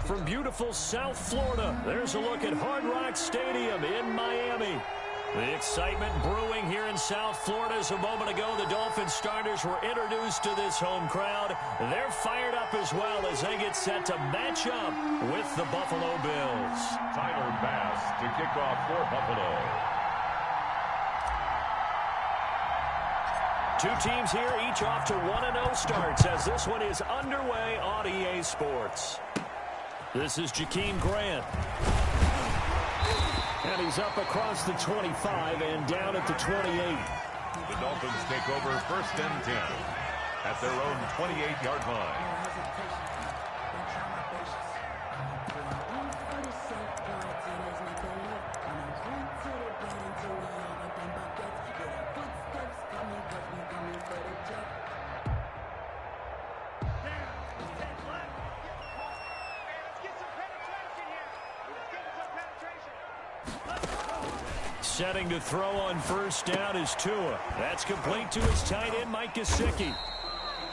From beautiful South Florida, there's a look at Hard Rock Stadium in Miami. The excitement brewing here in South Florida as a moment ago the Dolphins starters were introduced to this home crowd. They're fired up as well as they get set to match up with the Buffalo Bills. Tyler Bass to kick off for Buffalo. Two teams here, each off to 1-0 starts as this one is underway on EA Sports. This is Jakeem Grant. And he's up across the 25 and down at the 28. The Dolphins take over 1st and 10 at their own 28-yard line. Setting to throw on 1st down is Tua. That's complete to his tight end, Mike Gesicki.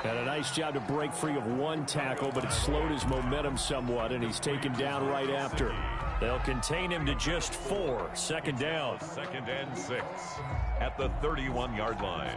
Had a nice job to break free of one tackle, but it slowed his momentum somewhat, and he's taken down right after. They'll contain him to just 4. 2nd down. 2nd and 6 at the 31-yard line.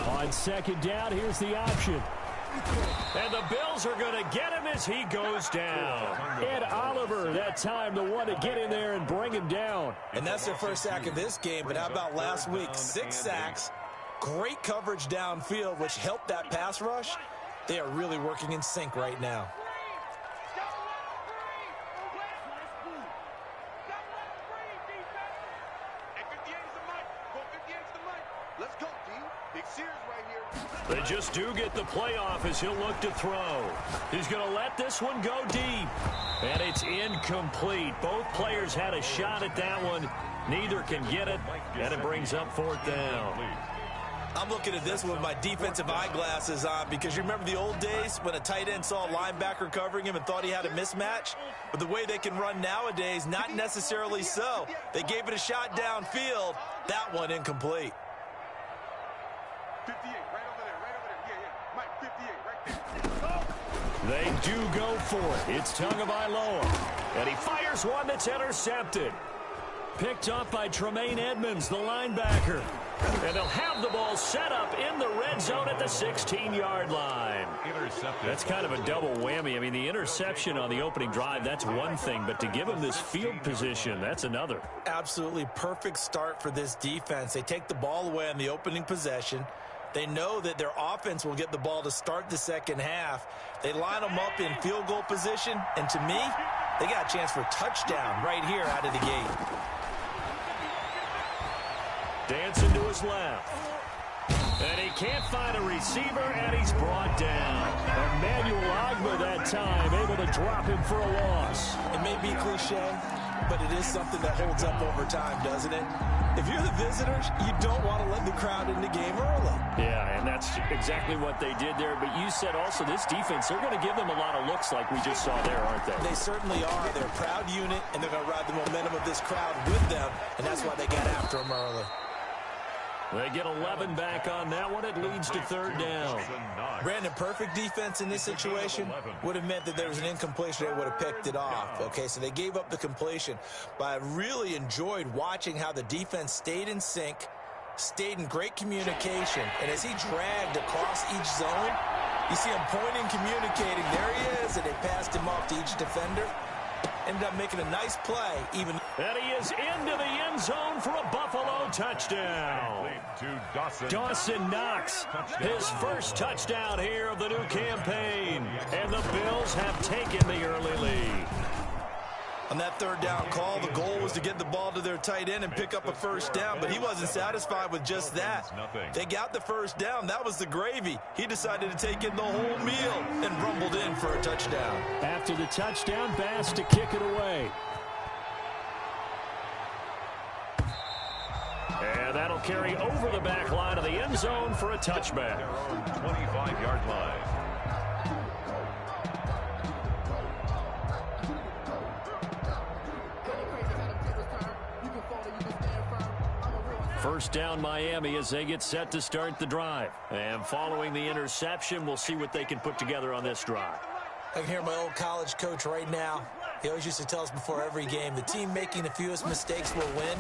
On 2nd down, here's the option. And the Bills are going to get him as he goes down. Ed Oliver, that time, the one to get in there and bring him down. And that's their first sack of this game, but how about last week? 6 sacks, great coverage downfield, which helped that pass rush. They are really working in sync right now. They just do get the playoff as he'll look to throw. He's going to let this one go deep. And it's incomplete. Both players had a shot at that one. Neither can get it, and it brings up 4th down. I'm looking at this one with my defensive eyeglasses on because you remember the old days when a tight end saw a linebacker covering him and thought he had a mismatch? But the way they can run nowadays, not necessarily so. They gave it a shot downfield. That one incomplete. 58, right over there. Yeah. Mike, 58, right there. They do go for it. It's Tagovailoa. And he fires one that's intercepted. Picked up by Termaine27's, the linebacker. And they'll have the ball set up in the red zone at the 16-yard line. Intercepted. That's kind of a double whammy. I mean, the interception on the opening drive, that's one thing. But to give him this field position, that's another. Absolutely perfect start for this defense. They take the ball away on the opening possession. They know that their offense will get the ball to start the second half. They line them up in field goal position. And to me, they got a chance for a touchdown right here out of the gate. Dancing to his left. And he can't find a receiver, and he's brought down. Emmanuel Ogbah that time, able to drop him for a loss. It may be cliche, but it is something that holds up over time, doesn't it? If you're the visitors, you don't want to let the crowd in the game early. Yeah, and that's exactly what they did there. But you said also this defense, they're going to give them a lot of looks like we just saw there, aren't they? They certainly are. They're a proud unit, and they're going to ride the momentum of this crowd with them, and that's why they got after them early. They get 11 back on that one. It leads to 3rd down. Brandon, perfect defense in this situation would have meant that there was an incompletion. They would have picked it off. Okay, so they gave up the completion. But I really enjoyed watching how the defense stayed in sync, stayed in great communication. And as he dragged across each zone, you see him pointing, communicating. There he is, and they passed him off to each defender. Ended up making a nice play. And he is into the end zone for a Buffalo touchdown. Dawson Knox, his first touchdown here of the new campaign. And the Bills have taken the early lead. On that third down call, the goal was to get the ball to their tight end and pick up a first down, but he wasn't satisfied with just that. They got the first down. That was the gravy. He decided to take in the whole meal and rumbled in for a touchdown. After the touchdown, Bass to kick it away. And that'll carry over the back line of the end zone for a touchback. Their own 25-yard line. First down Miami as they get set to start the drive. And following the interception, we'll see what they can put together on this drive. I can hear my old college coach right now. He always used to tell us before every game, the team making the fewest mistakes will win.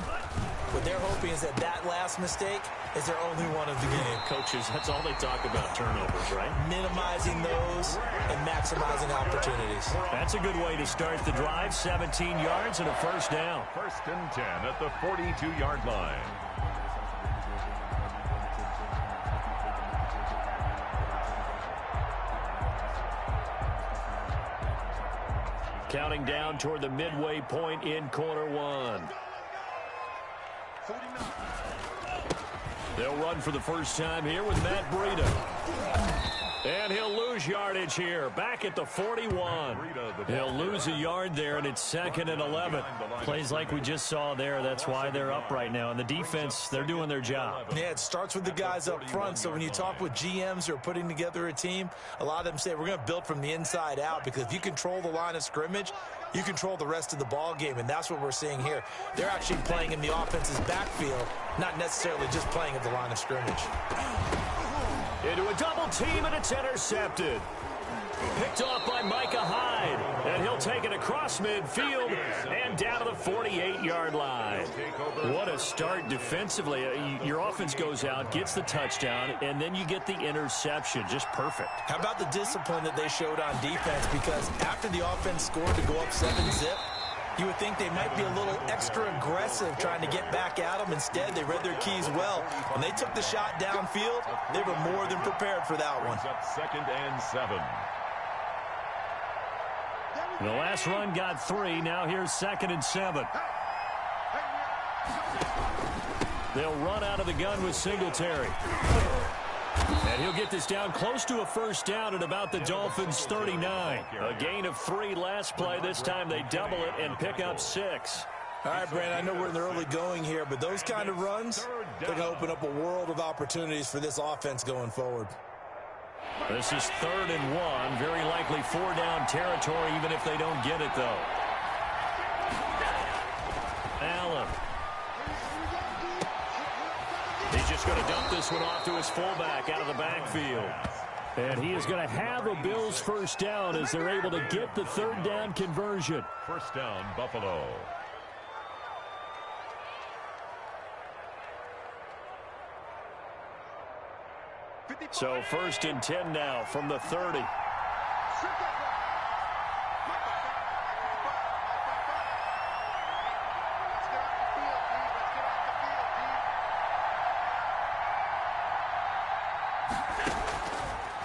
What they're hoping is that that last mistake is their only one of the game. Coaches, that's all they talk about, turnovers, right? Minimizing those and maximizing opportunities. That's a good way to start the drive. 17 yards and a first down. First and 10 at the 42-yard line. Counting down toward the midway point in quarter one. They'll run for the first time here with Matt Breida. And he'll lose yardage here. Back at the 41. He'll lose a yard there, and it's 2nd and 11. Plays like we just saw there. That's why they're up right now. And the defense, they're doing their job. Yeah, it starts with the guys up front. So when you talk with GMs who are putting together a team, a lot of them say we're going to build from the inside out, because if you control the line of scrimmage, you control the rest of the ball game, and that's what we're seeing here. They're actually playing in the offense's backfield, not necessarily just playing at the line of scrimmage. Into a double team, and it's intercepted. Picked off by Micah Hyde, and he'll take it across midfield and down to the 48-yard line. What a start defensively. Your offense goes out, gets the touchdown, and then you get the interception. Just perfect. How about the discipline that they showed on defense? Because after the offense scored to go up 7-zip, you would think they might be a little extra aggressive trying to get back at them. Instead, they read their keys well. When they took the shot downfield, they were more than prepared for that one. Up 2nd and 7. The last run got 3. Now here's 2nd and 7. They'll run out of the gun with Singletary. And he'll get this down close to a first down at about the Dolphins' 39. A gain of 3 last play. This time they double it and pick up 6. All right, Brandon, I know we're in the early going here, but those kind of runs, they're going to open up a world of opportunities for this offense going forward. This is 3rd and 1. Very likely 4-down territory, even if they don't get it, though. Allen. He's just going to dump this one off to his fullback out of the backfield. And he is going to have a Bills first down as they're able to get the 3rd down conversion. First down, Buffalo. So 1st and 10 now from the 30.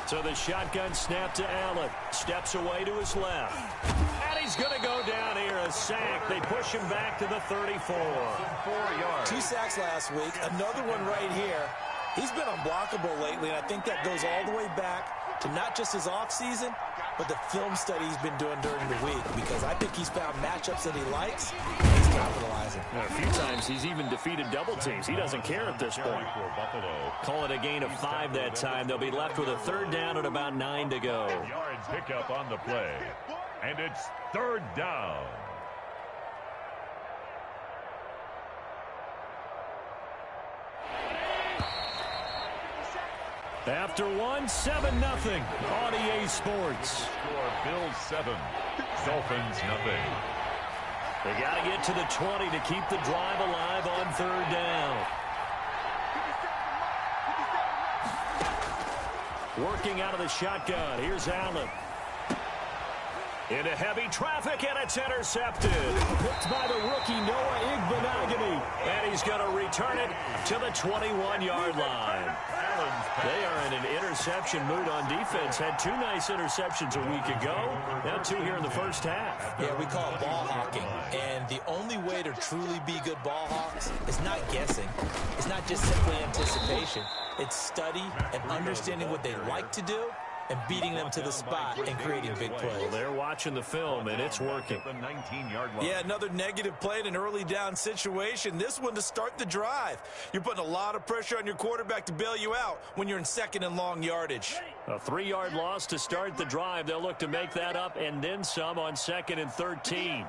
So the shotgun snap to Allen. Steps away to his left. And he's going to go down here. A sack. They push him back to the 34. 4 yards. 2 sacks last week. Another one right here. He's been unblockable lately, and I think that goes all the way back to not just his offseason, but the film study he's been doing during the week, because I think he's found matchups that he likes, and he's capitalizing. A few times he's even defeated double teams. He doesn't care at this point. Call it a gain of 5 that time. They'll be left with a 3rd down and about 9 to go. Yard pickup on the play, and it's 3rd down. After 1, 7-0 on EA Sports. Score Bills 7, Dolphins nothing. They got to get to the 20 to keep the drive alive on 3rd down. Working out of the shotgun. Here's Allen. Into heavy traffic, and it's intercepted. Picked by the rookie Noah Igbenogany. And he's going to return it to the 21-yard line. They are in an interception mood on defense. Had 2 nice interceptions a week ago. Now 2 here in the first half. Yeah, we call it ball hawking. And the only way to truly be good ball hawks is not guessing. It's not just simply anticipation. It's study and understanding what they like to do and beating them to the spot and creating big plays. Well, they're watching the film, and it's working. The 19-yard line. Yeah, another negative play in an early down situation. This one to start the drive. You're putting a lot of pressure on your quarterback to bail you out when you're in second and long yardage. A 3-yard loss to start the drive. They'll look to make that up and then some on 2nd and 13.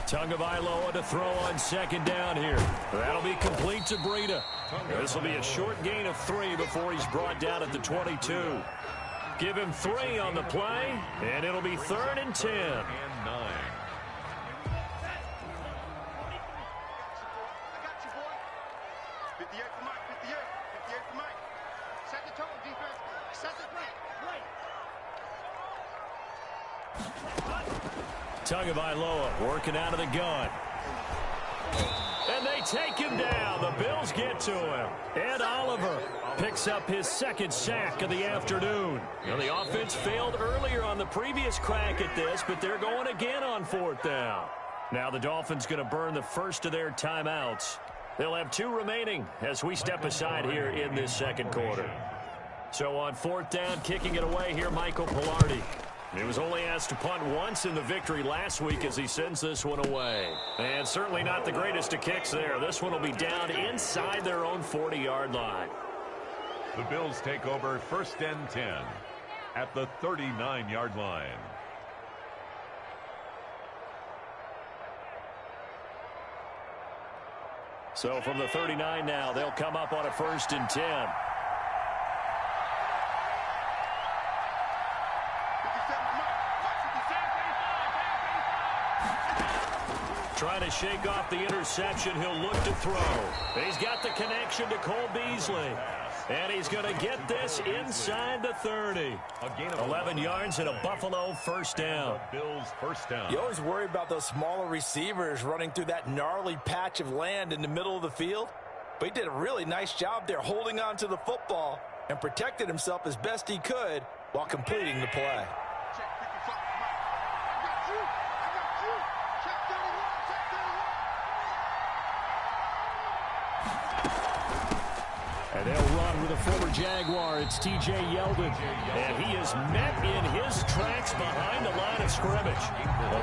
Tagovailoa to throw on 2nd down here. That'll be complete to Breida. This will be a short gain of 3 before he's brought down at the 22. Give him 3 on the play, and it'll be 3rd and 10. And 9. Tagovailoa working out of the gun. And they take him down. The Bills get to him. Ed Oliver picks up his 2nd sack of the afternoon. Now, the offense failed earlier on the previous crack at this, but they're going again on 4th down. Now the Dolphins going to burn the first of their timeouts. They'll have 2 remaining as we step aside here in this 2nd quarter. So on 4th down, kicking it away here, Michael Pilardi. He was only asked to punt once in the victory last week as he sends this one away. And certainly not the greatest of kicks there. This one will be down inside their own 40-yard line. The Bills take over 1st and 10 at the 39-yard line. So from the 39 now, they'll come up on a 1st and 10. Trying to shake off the interception. He'll look to throw. He's got the connection to Cole Beasley. And he's going to get this inside the 30. 11 yards and a Buffalo 1st down. Bills 1st down. You always worry about those smaller receivers running through that gnarly patch of land in the middle of the field. But he did a really nice job there holding on to the football and protected himself as best he could while completing the play. And they'll run with a former Jaguar. It's T.J. Yeldon. And he is met in his tracks behind the line of scrimmage.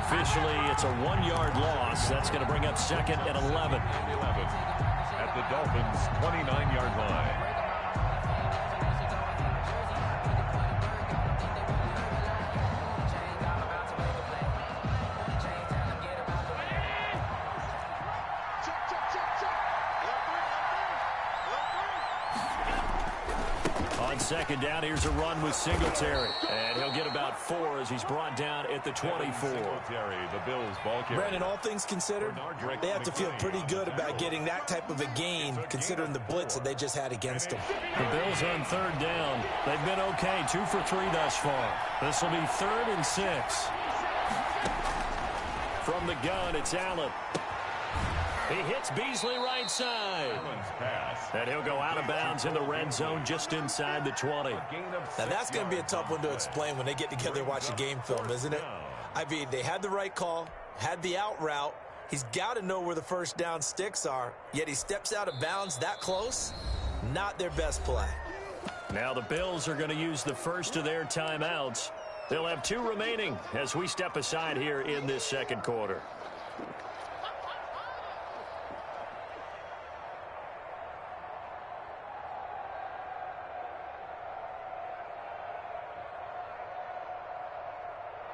Officially, it's a 1-yard loss. That's going to bring up 2nd and 11. At the Dolphins' 29-yard line. On 2nd down, here's a run with Singletary. And he'll get about 4 as he's brought down at the 24. Singletary, the Bills ball carrier. Brandon, all things considered, they have to feel pretty good about getting that type of a gain considering the blitz that they just had against them. The Bills on 3rd down. They've been okay, 2 for 3 thus far. This will be 3rd and 6. From the gun, it's Allen. He hits Beasley right side. And he'll go out of bounds in the red zone just inside the 20. Now, that's going to be a tough one to explain when they get together and watch a game film, isn't it? I mean, they had the right call, had the out route. He's got to know where the 1st down sticks are, yet he steps out of bounds that close. Not their best play. Now the Bills are going to use the first of their timeouts. They'll have 2 remaining as we step aside here in this 2nd quarter.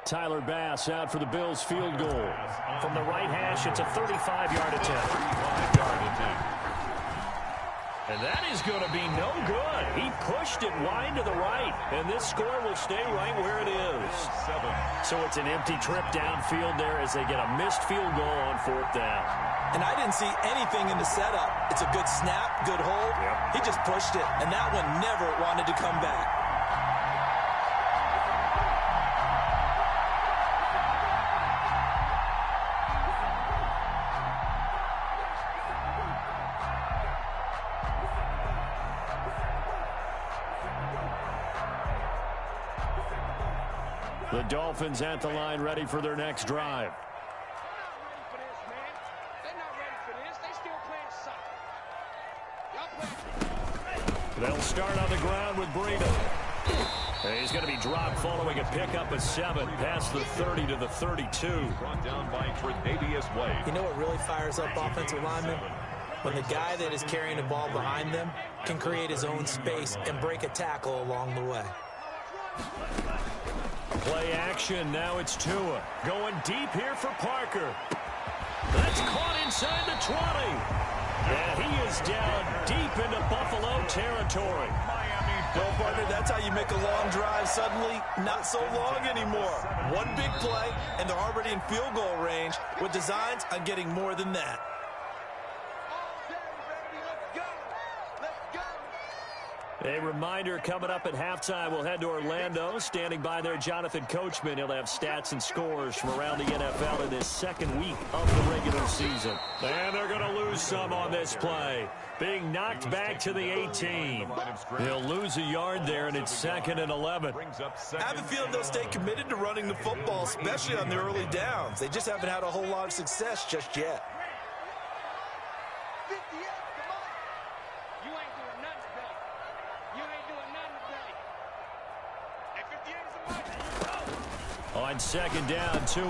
Tyler Bass out for the Bills field goal. From the right hash, it's a 35-yard attempt. 35-yard attempt. And that is going to be no good. He pushed it wide to the right, and this score will stay right where it is. So it's an empty trip downfield there as they get a missed field goal on 4th down. And I didn't see anything in the setup. It's a good snap, good hold. He just pushed it, and that one never wanted to come back. The Dolphins at the line, ready for their next drive. They'll start on the ground with Breida. He's going to be dropped following a pickup of 7 past the 30 to the 32. Brought down by Tre'Davious White. You know what really fires up offensive linemen? When the guy that is carrying the ball behind them can create his own space and break a tackle along the way. Play action. Now it's Tua. Going deep here for Parker. That's caught inside the 20. And he is down deep into Buffalo territory. Well, partner, that's how you make a long drive suddenly not so long anymore. One big play, and they're already in field goal range with designs on getting more than that. A reminder coming up at halftime, we'll head to Orlando. Standing by there, Jonathan Coachman. He'll have stats and scores from around the NFL in this second week of the regular season. And they're going to lose some on this play. Being knocked back to the 18. He'll lose a yard there, and it's 2nd and 11. I have a feeling they'll stay committed to running the football, especially on the early downs. They just haven't had a whole lot of success just yet. On 2nd down, Tua.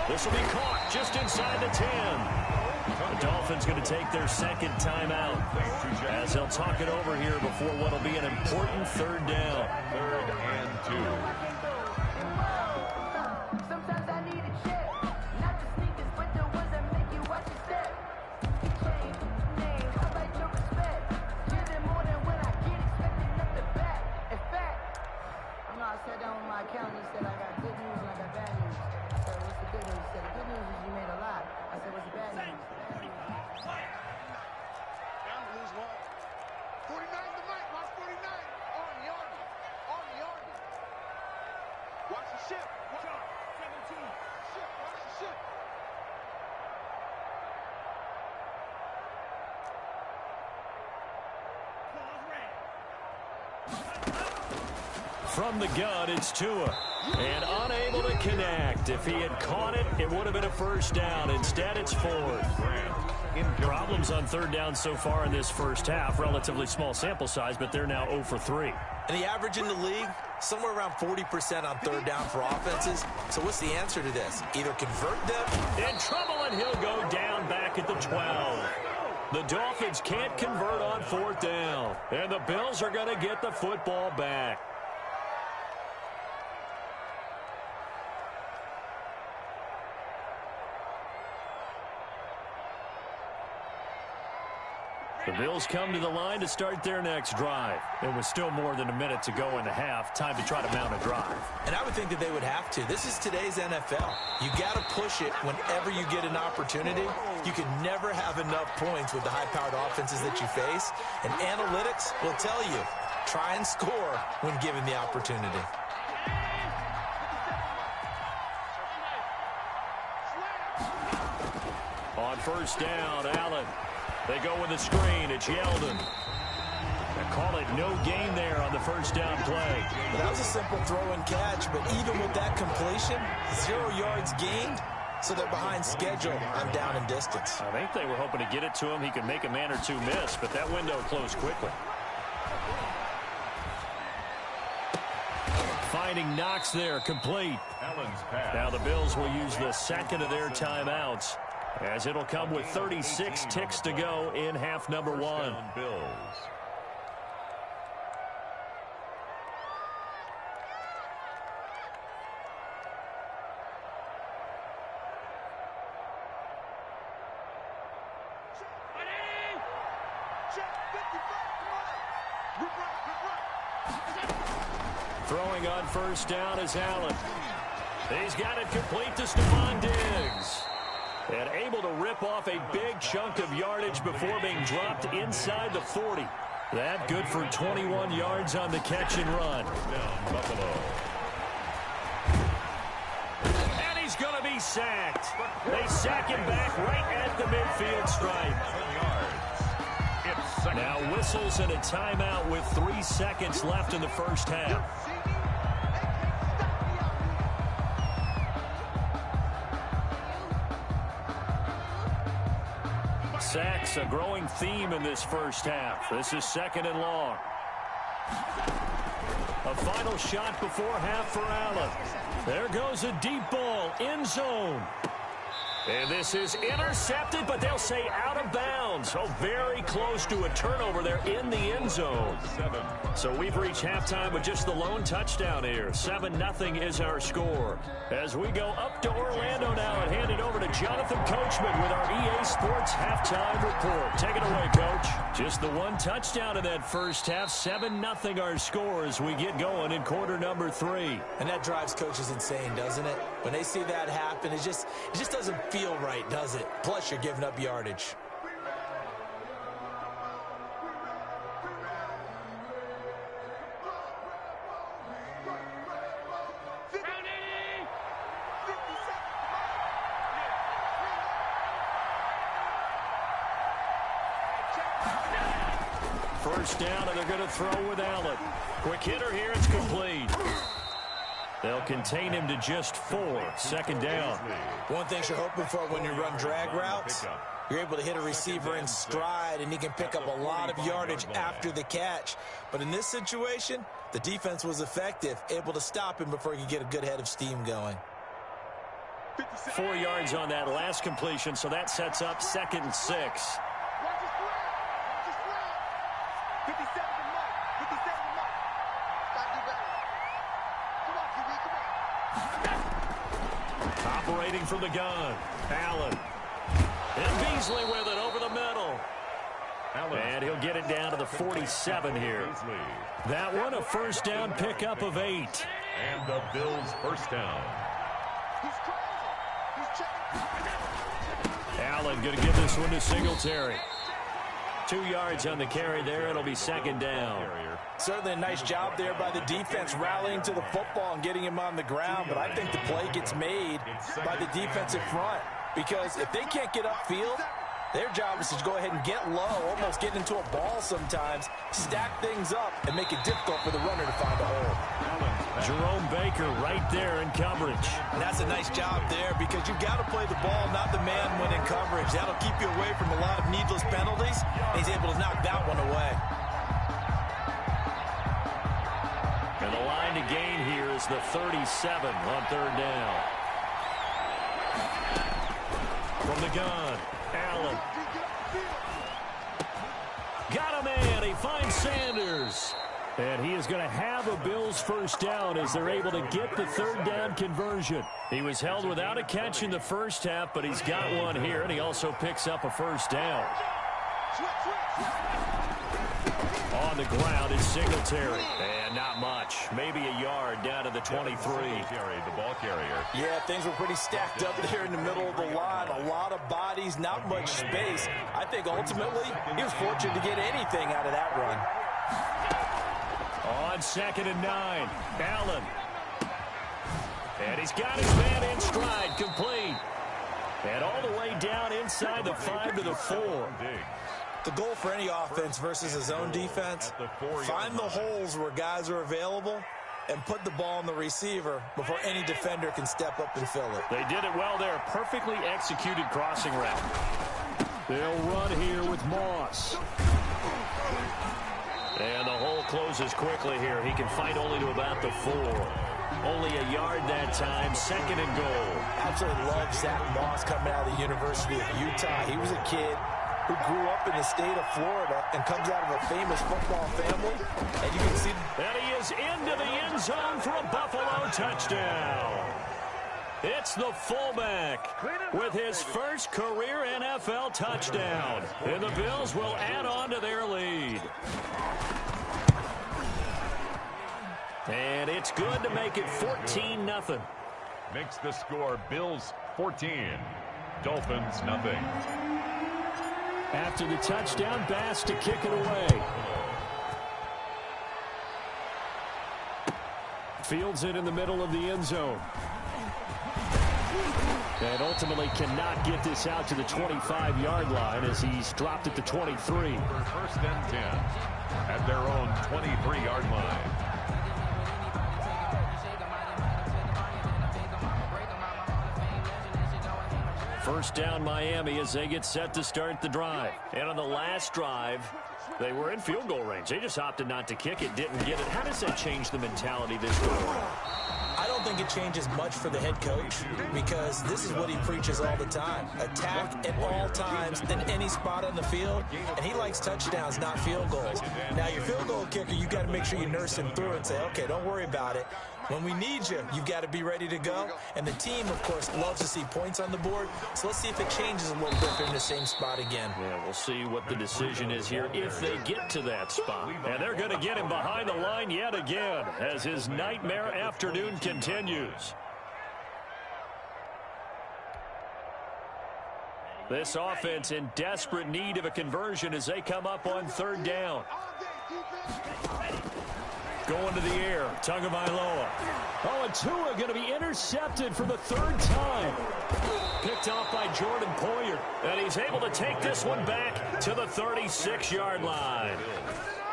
This will be caught just inside the 10. The Dolphins going to take their 2nd timeout as they'll talk it over here before what will be an important 3rd down. 3rd and 2. From the gun, it's Tua. And unable to connect. If he had caught it, it would have been a 1st down. Instead, it's 4th. Problems on 3rd down so far in this first half. Relatively small sample size, but they're now 0 for 3. And the average in the league, somewhere around 40% on 3rd down for offenses. So what's the answer to this? Either convert them. In trouble, and he'll go down back at the 12. The Dolphins can't convert on 4th down. And the Bills are going to get the football back. The Bills come to the line to start their next drive. And with still more than a minute to go in the half, time to try to mount a drive. And I would think that they would have to. This is today's NFL. You got to push it whenever you get an opportunity. You can never have enough points with the high-powered offenses that you face. And analytics will tell you, try and score when given the opportunity. On 1st down, Allen. They go with the screen. It's Yeldon. They call it no gain there on the 1st down play. Well, that was a simple throw and catch, but even with that completion, 0 yards gained, so they're behind schedule on down and distance. I think they were hoping to get it to him. He could make a man or two miss, but that window closed quickly. Finding Knox there, complete. Now the Bills will use the 2nd of their timeouts, as it'll come with 36 ticks to go in half number 1. Bills. Throwing on first down is Allen. He's got it complete to Stephon Diggs. And able to rip off a big chunk of yardage before being dropped inside the 40. That good for 21 yards on the catch and run. Down Buffalo. And he's going to be sacked. They sack him back right at the midfield stripe. 10 yards. It's second. Now whistles and a timeout with 3 seconds left in the first half. Sacks, a growing theme in this first half. This is 2nd and long. A final shot before half for Allen. There goes a deep ball, end zone. And this is intercepted, but they'll say out of bounds. So very close to a turnover there in the end zone. 7. So we've reached halftime with just the lone touchdown here. 7-0 is our score. As we go up to Orlando now and hand it over to Jonathan Coachman with our EA Sports halftime report. Take it away, Coach. Just the one touchdown in that first half. 7-0 our score as we get going in quarter number 3. And that drives coaches insane, doesn't it? When they see that happen, it just doesn't feel right, does it? Plus, you're giving up yardage. First down, and they're going to throw with Allen. Quick hitter here, it's complete. They'll contain him to just 4. 2nd down. One thing you're hoping for when you run drag routes, you're able to hit a receiver in stride, and he can pick up a lot of yardage after the catch. But in this situation, the defense was effective, able to stop him before he could get a good head of steam going. 4 yards on that last completion, so that sets up 2nd and 6. Operating from the gun, Allen. And Beasley with it over the middle. And he'll get it down to the 47 here. That one a first down pickup of 8. And the Bills' first down. Allen going to give this one to Singletary. 2 yards on the carry there. It'll be 2nd down. Certainly a nice job there by the defense rallying to the football and getting him on the ground. But I think the play gets made by the defensive front. Because if they can't get upfield, their job is to go ahead and get low, almost get into a ball sometimes, stack things up, and make it difficult for the runner to find a hole. Jerome Baker right there in coverage. And that's a nice job there because you've got to play the ball, not the man when in coverage. That'll keep you away from a lot of needless penalties. And he's able to knock that one away. And the line to gain here is the 37 on 3rd down. From the gun, Allen. Got a man. He finds Sanders. And he is going to have a Bills first down as they're able to get the 3rd down conversion. He was held without a catch in the first half, but he's got one here, and he also picks up a first down. On the ground is Singletary. And not much. Maybe a yard down to the 23. The ball carrier. Yeah, things were pretty stacked up there in the middle of the line. A lot of bodies, not much space. I think ultimately he was fortunate to get anything out of that run. On 2nd and 9, Allen. And he's got his man in stride, complete. And all the way down inside the 5 to the 4. The goal for any offense versus his own defense, find the holes where guys are available and put the ball on the receiver before any defender can step up and fill it. They did it well there. Perfectly executed crossing route. They'll run here with Moss. And the hole closes quickly here. He can fight only to about the 4. Only a yard that time. 2nd and goal. Absolutely love Zach Moss coming out of the University of Utah. He was a kid who grew up in the state of Florida and comes out of a famous football family. And you can see that he is into the end zone for a Buffalo touchdown. It's the fullback with his first career NFL touchdown. And the Bills will add on to their lead. And it's good to make it 14-0. Makes the score Bills 14, Dolphins nothing. After the touchdown, Bass to kick it away. Fields it in the middle of the end zone. And ultimately cannot get this out to the 25-yard line as he's dropped at the 23. First and 10 at their own 23-yard line. First down Miami as they get set to start the drive. And on the last drive, they were in field goal range. They just opted not to kick it, didn't get it. How does that change the mentality this go around? I don't think it changes much for the head coach because this is what he preaches all the time. Attack at all times in any spot on the field, and he likes touchdowns, not field goals. Now, your field goal kicker, you've got to make sure you nurse him through and say, okay, don't worry about it. When we need you, you've got to be ready to go. And the team, of course, loves to see points on the board. So let's see if it changes a little bit if they're in the same spot again. Yeah, we'll see what the decision is here if they get to that spot. And they're going to get him behind the line yet again as his nightmare afternoon continues. This offense in desperate need of a conversion as they come up on third down. Going to the air, Tagovailoa. Oh, and Tua going to be intercepted for the third time. Picked off by Jordan Poyer. And he's able to take this one back to the 36-yard line.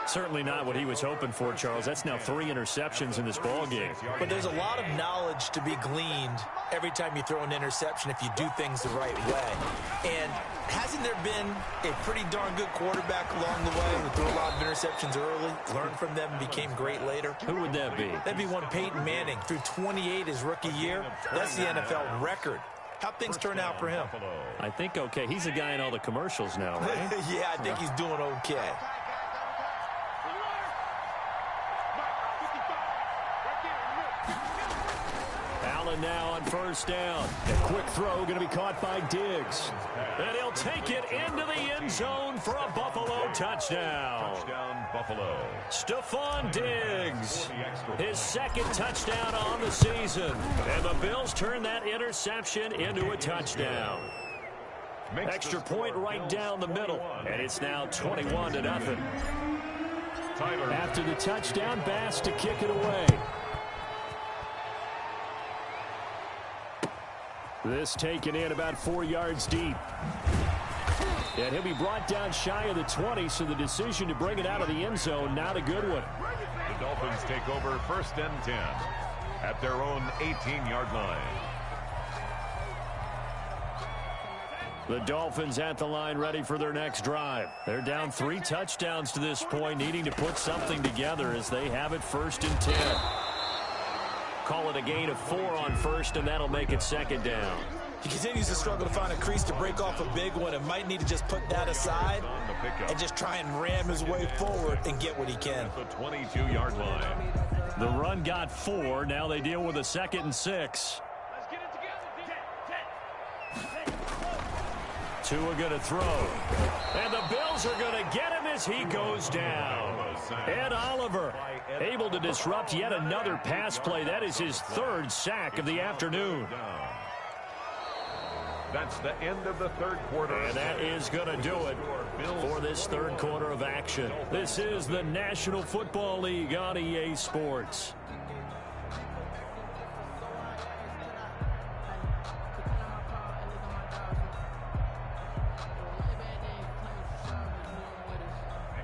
Certainly not what he was hoping for, Charles. That's now 3 interceptions in this ball game. But there's a lot of knowledge to be gleaned every time you throw an interception if you do things the right way. And hasn't there been a pretty darn good quarterback along the way who threw a lot of interceptions early, learned from them, and became great later? Who would that be? That'd be one Peyton Manning. Threw 28 his rookie year. That's the NFL record. How'd things turn out for him? I think okay. He's a guy in all the commercials now, right? Yeah, I think he's doing okay. Allen now on first down. A quick throw going to be caught by Diggs. And he'll take it into the end zone for a Buffalo touchdown. Touchdown, Buffalo. Stephon Diggs, his second touchdown on the season. And the Bills turn that interception into a touchdown. Extra point right down the middle. And it's now 21-0. After the touchdown, Bass to kick it away. This taken in about 4 yards deep. And he'll be brought down shy of the 20, so the decision to bring it out of the end zone, not a good one. The Dolphins take over first and 10 at their own 18-yard line. The Dolphins at the line ready for their next drive. They're down 3 touchdowns to this point, needing to put something together as they have it first and 10. Call it a gain of 4 on first, and that'll make it second down. He continues to struggle to find a crease to break off a big one and might need to just put that aside and just try and ram his way forward and get what he can. The 22-yard line. The run got 4. Now they deal with a 2nd and 6. Tua going to throw. And the Bills are going to get him as he goes down. Ed Oliver able to disrupt yet another pass play. That is his 3rd sack of the afternoon. That's the end of the third quarter. And that is going to do it for this third quarter of action. This is the National Football League on EA Sports.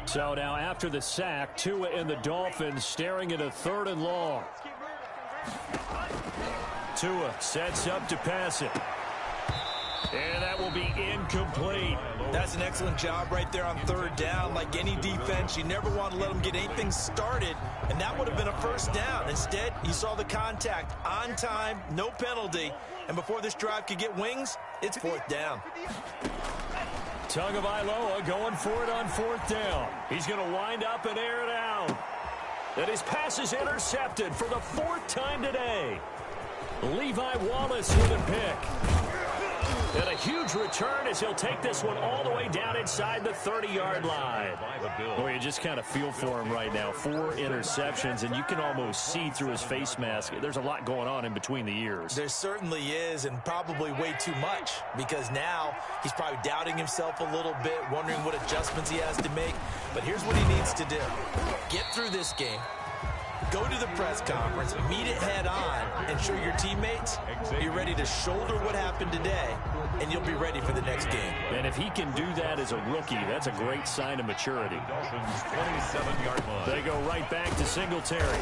So now after the sack, Tua and the Dolphins staring at a 3rd and long. Tua sets up to pass it. And that will be incomplete. That's an excellent job right there on 3rd down. Like any defense, you never want to let them get anything started, and that would have been a first down. Instead, you saw the contact on time, no penalty, and before this drive could get wings, it's 4th down. Tagovailoa going for it on 4th down. He's going to wind up and air it out. And his pass is intercepted for the 4th time today. Levi Wallace with a pick. And a huge return as he'll take this one all the way down inside the 30-yard line. Boy, you just kind of feel for him right now. 4 interceptions, and you can almost see through his face mask. There's a lot going on in between the ears. There certainly is, and probably way too much, because now he's probably doubting himself a little bit, wondering what adjustments he has to make. But here's what he needs to do. Get through this game. Go to the press conference, meet it head on, and show your teammates you're ready to shoulder what happened today, and you'll be ready for the next game. And if he can do that as a rookie, that's a great sign of maturity. Dolphins 27-yard line. They go right back to Singletary.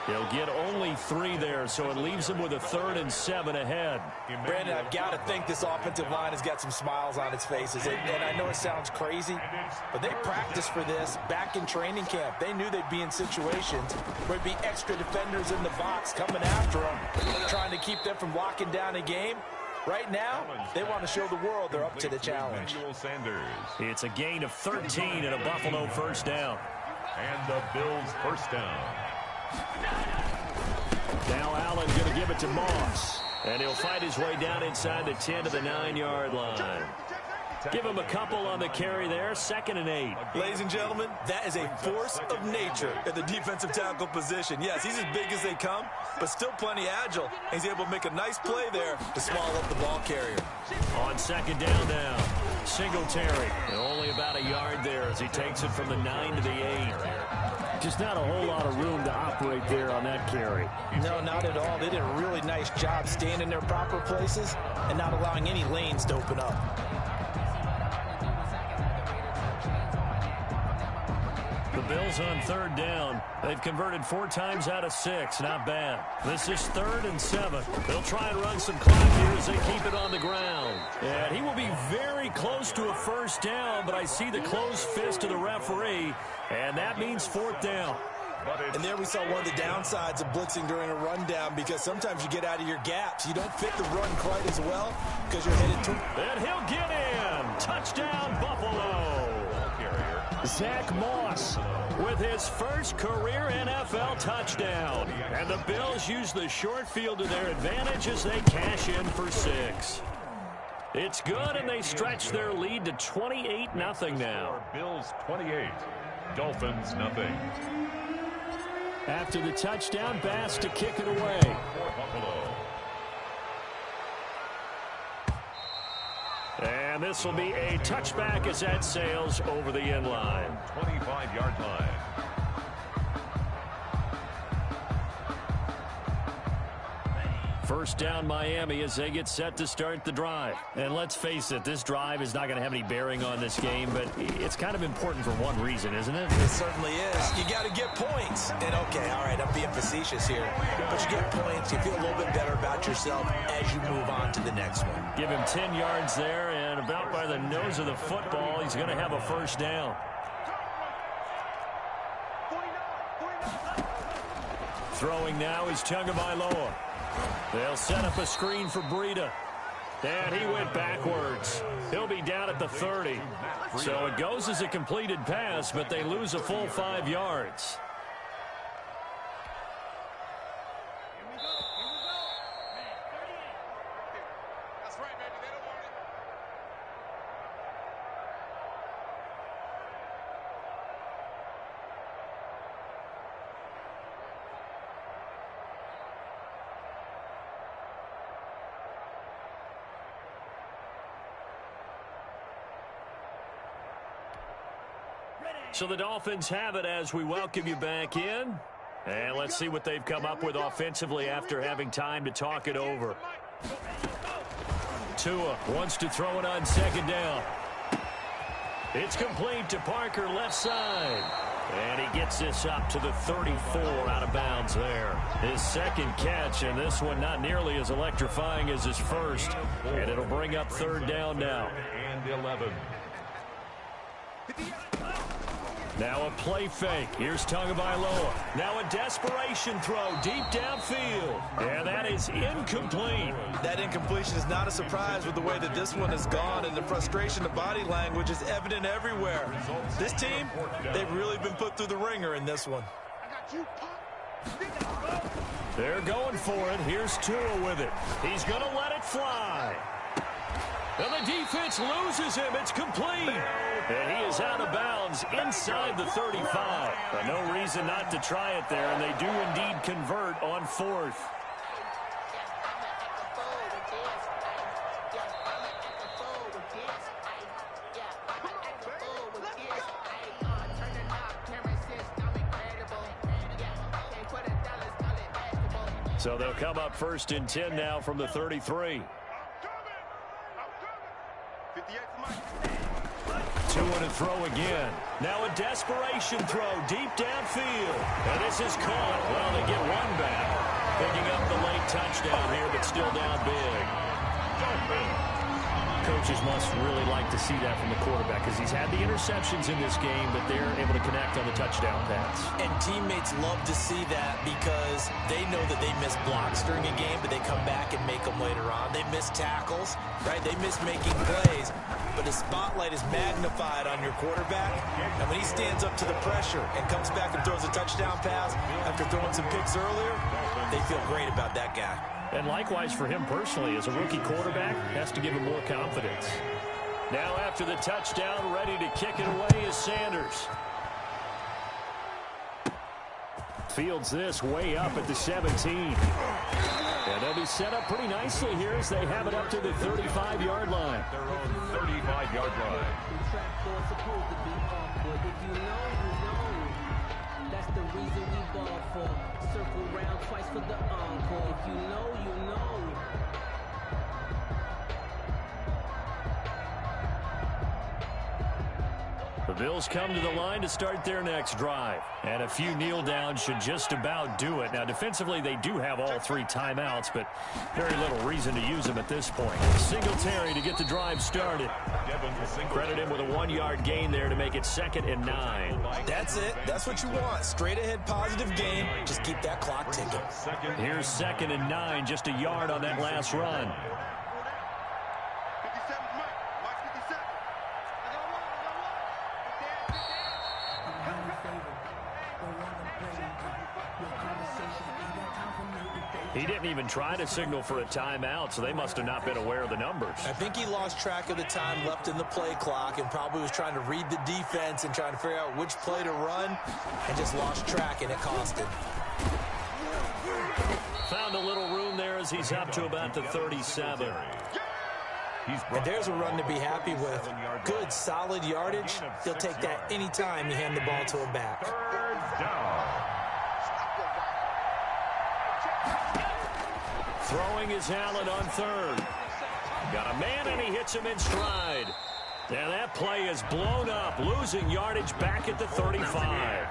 He'll get only 3 there, so it leaves him with a 3rd and 7 ahead. Brandon, I've got to think this offensive line has got some smiles on its faces. And I know it sounds crazy, but they practiced for this back in training camp. They knew they'd be in situations where there'd be extra defenders in the box coming after them, trying to keep them from locking down a game. Right now, they want to show the world they're up to the challenge. It's a gain of 13 and a Buffalo first down. And the Bills first down. Now Allen going to give it to Moss. And he'll fight his way down inside the 10 to the 9-yard line. Give him a couple on the carry there. 2nd and 8. Ladies and gentlemen, that is a force of nature at the defensive tackle position. Yes, he's as big as they come, but still plenty agile. He's able to make a nice play there to swallow up the ball carrier. On 2nd down now, Singletary. And only about a yard there as he takes it from the 9 to the 8. Just not a whole lot of room to operate there on that carry. No, not at all. They did a really nice job staying in their proper places and not allowing any lanes to open up. The Bills on 3rd down. They've converted 4 times out of 6. Not bad. This is 3rd and 7. They'll try and run some clock here as they keep it on the ground. And he will be very close to a first down, but I see the closed fist of the referee, and that means 4th down. And there we saw one of the downsides of blitzing during a rundown, because sometimes you get out of your gaps. You don't fit the run quite as well because you're headed to... And he'll get in. Touchdown, Buffalo. Zach Moss with his first career NFL touchdown. And the Bills use the short field to their advantage as they cash in for 6. It's good, and they stretch their lead to 28-0 now. Bills 28, Dolphins nothing. After the touchdown, Bass to kick it away. For Buffalo. And this will be a touchback as that sails over the end line. 25-yard line. First down Miami as they get set to start the drive. And let's face it, this drive is not going to have any bearing on this game, but it's kind of important for one reason, isn't it? It certainly is. You got to get points. And okay, all right, I'm being facetious here, but you get points, you feel a little bit better about yourself as you move on to the next one. Give him 10 yards there, and about by the nose of the football, he's going to have a first down. Throwing now is Tagovailoa. They'll set up a screen for Breida. And he went backwards. He'll be down at the 30. So it goes as a completed pass, but they lose a full 5 yards. That's right, baby. They don't want it. So the Dolphins have it as we welcome you back in. And let's see what they've come up with offensively after having time to talk it over. Tua wants to throw it on second down. It's complete to Parker left side. And he gets this up to the 34 out of bounds there. His second catch, and this one not nearly as electrifying as his first. And it'll bring up third down now. And 11. Now a play fake. Here's Tagovailoa. Now a desperation throw deep downfield. And that is incomplete. That incompletion is not a surprise with the way that this one has gone, and the frustration of body language is evident everywhere. This team, they've really been put through the ringer in this one. I got you, Pop. They're going for it. Here's Tua with it. He's going to let it fly. And the defense loses him. It's complete. And he is out of bounds inside the 35. But no reason not to try it there, and they do indeed convert on fourth. So they'll come up 1st and 10 now from the 33. Two and a throw again. Now a desperation throw deep downfield. And this is caught. Well, they get one back. Picking up the late touchdown here, but still down big. Coaches must really like to see that from the quarterback because he's had the interceptions in this game, but they're able to connect on the touchdown pass. And teammates love to see that because they know that they miss blocks during a game, but they come back and make them later on. They miss tackles, right? They miss making plays, but the spotlight is magnified on your quarterback, and when he stands up to the pressure and comes back and throws a touchdown pass after throwing some picks earlier, they feel great about that guy. And likewise for him personally, as a rookie quarterback, has to give him more confidence. Now after the touchdown, ready to kick it away is Sanders. Fields this way up at the 17. And they'll be set up pretty nicely here as they have it up to the 35-yard line. Their own 35-yard line. That's the reason we ball for. Circle round twice for the encore. If you know, you know. The Bills come to the line to start their next drive. And a few kneel downs should just about do it. Now, defensively, they do have all 3 timeouts, but very little reason to use them at this point. Singletary to get the drive started. Credit him with a 1-yard gain there to make it 2nd and 9. That's it. That's what you want. Straight ahead positive game. Just keep that clock ticking. Here's 2nd and 9, just a yard on that last run. He didn't even try to signal for a timeout, so they must have not been aware of the numbers. I think he lost track of the time left in the play clock and probably was trying to read the defense and trying to figure out which play to run and just lost track, and it cost him. Found a little room there as he's up to about the 37. And there's a run to be happy with. Good, solid yardage. He'll take that anytime you hand the ball to a back. 3rd down. Throwing is Allen on 3rd. Got a man, and he hits him in stride. And that play is blown up, losing yardage back at the 35.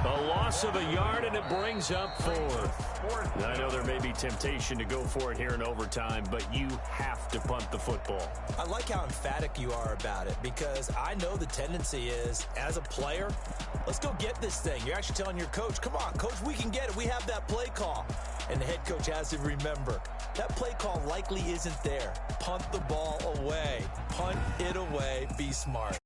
A loss of a yard, and it brings up 4th. I know there may be temptation to go for it here in overtime, but you have to punt the football. I like how emphatic you are about it because I know the tendency is, as a player, let's go get this thing. You're actually telling your coach, come on, coach, we can get it. We have that play call. And the head coach has to remember, that play call likely isn't there. Punt the ball away. Punt it away. Be smart.